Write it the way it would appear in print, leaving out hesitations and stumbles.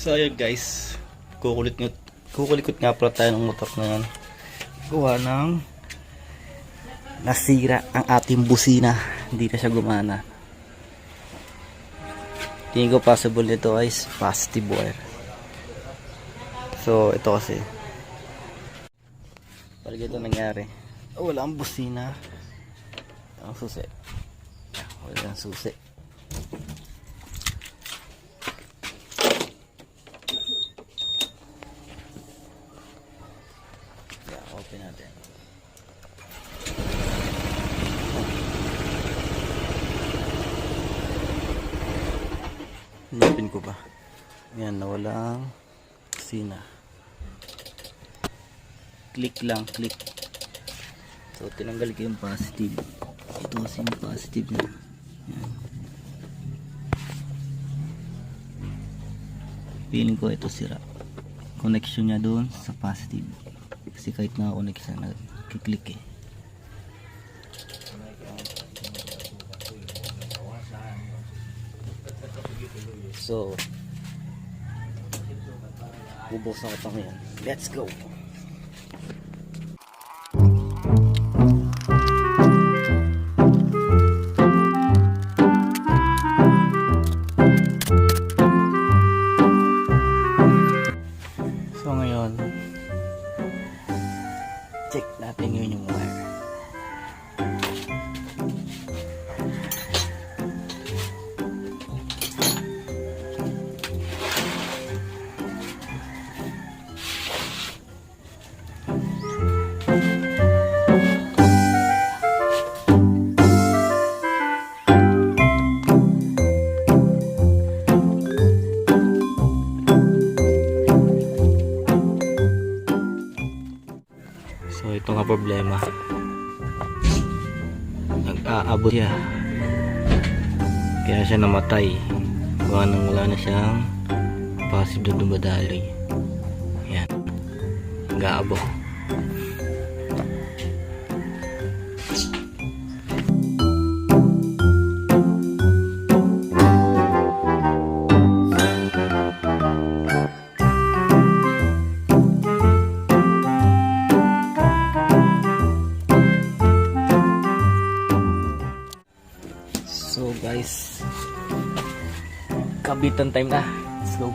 So ayun guys, kukulikot nga pala tayo ng motor na yan. Gawa ng nasira ang ating busina, hindi na siya gumana. Tingin ko possible nito ay positive wire. So ito kasi pag ito nangyari, wala ang busina, ang susi, wala ang susi. Open natin. Open ko ba? Yan, nawala ang kusina. Click lang, click. So tinanggal ko yung positive. Ito kasi yung positive na. Yan. Feeling ko ito sira. Connection niya doon sa positive. Kasi kahit nakakonek siya, nag-click eh. So bubuksan ko ito ngayon. Let's go! So ngayon, check natin yun yung wire. So ito nga problema, nag-aabot siya, kaya siya namatay. Gawa nang wala na siyang positive na dumadali. Yan, nag-aabot. So guys, kabitan time na. Let's go.